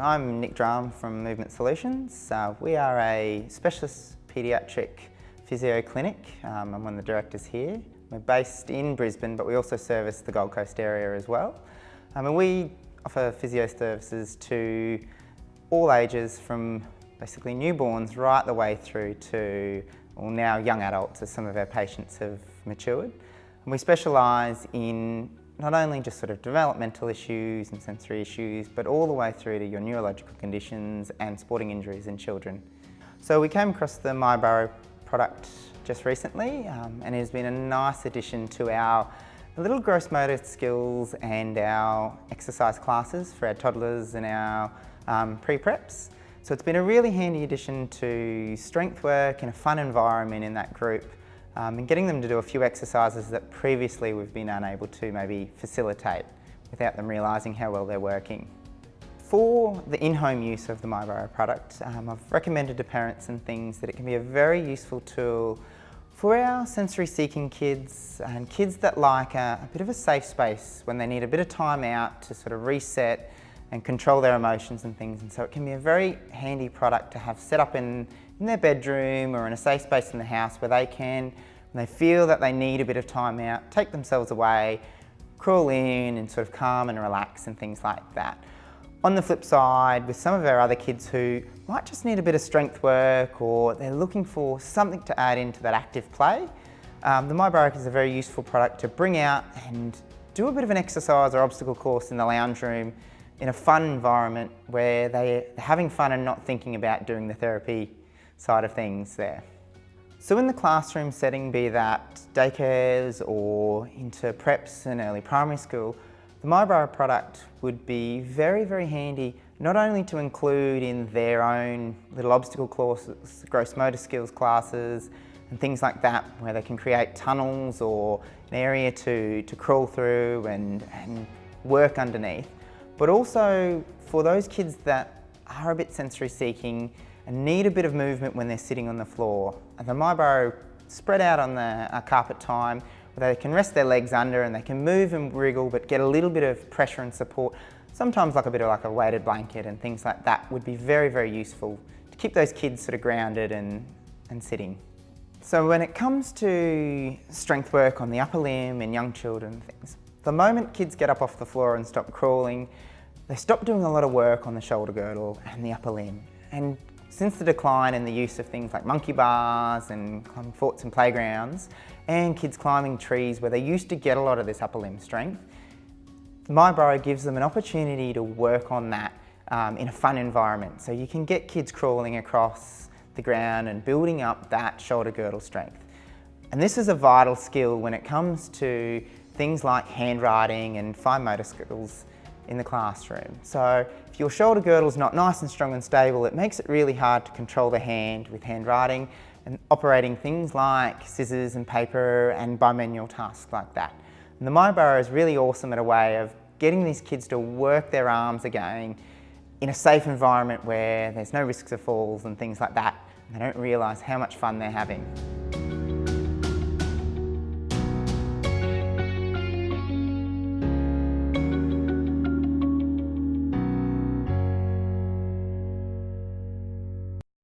I'm Nick from Movement Solutions. We are a specialist paediatric physio clinic. I'm one of the directors here. We're based in Brisbane, but we also service the Gold Coast area as well. And we offer physio services to all ages, from basically newborns right the way through to, well, now young adults, as some of our patients have matured. And we specialise in not only just sort of developmental issues and sensory issues, but all the way through to your neurological conditions and sporting injuries in children. So we came across the MyBurrow product just recently, and it has been a nice addition to our little gross motor skills and our exercise classes for our toddlers and our pre-preps. So it's been a really handy addition to strength work in a fun environment in that group, and getting them to do a few exercises that previously we've been unable to maybe facilitate without them realising how well they're working. For the in-home use of the MyBurrow product, I've recommended to parents and things that it can be a very useful tool for our sensory-seeking kids and kids that like a bit of a safe space when they need a bit of time out to sort of reset and control their emotions and things. And so it can be a very handy product to have set up in their bedroom or in a safe space in the house where they can, when they feel that they need a bit of time out, take themselves away, crawl in and sort of calm and relax and things like that. On the flip side, with some of our other kids who might just need a bit of strength work, or they're looking for something to add into that active play, the MyBurrow is a very useful product to bring out and do a bit of an exercise or obstacle course in the lounge room in a fun environment where they're having fun and not thinking about doing the therapy side of things there. So in the classroom setting, be that daycares or into preps and early primary school, the MyBurrow product would be very, very handy, not only to include in their own little obstacle courses, gross motor skills classes and things like that, where they can create tunnels or an area to crawl through and work underneath, but also for those kids that are a bit sensory seeking and need a bit of movement when they're sitting on the floor. And the MyBurrow spread out on the carpet time, where they can rest their legs under and they can move and wriggle but get a little bit of pressure and support. Sometimes like a bit of like a weighted blanket and things like that would be very, very useful to keep those kids sort of grounded and sitting. So when it comes to strength work on the upper limb in young children and things, the moment kids get up off the floor and stop crawling, they stop doing a lot of work on the shoulder girdle and the upper limb. And since the decline in the use of things like monkey bars and climbing forts and playgrounds, and kids climbing trees where they used to get a lot of this upper limb strength, MyBurrow gives them an opportunity to work on that in a fun environment. So you can get kids crawling across the ground and building up that shoulder girdle strength. And this is a vital skill when it comes to things like handwriting and fine motor skills in the classroom. So if your shoulder girdle's not nice and strong and stable, it makes it really hard to control the hand with handwriting and operating things like scissors and paper and bimanual tasks like that. And the MyBurrow is really awesome at a way of getting these kids to work their arms again in a safe environment where there's no risks of falls and things like that, and they don't realise how much fun they're having.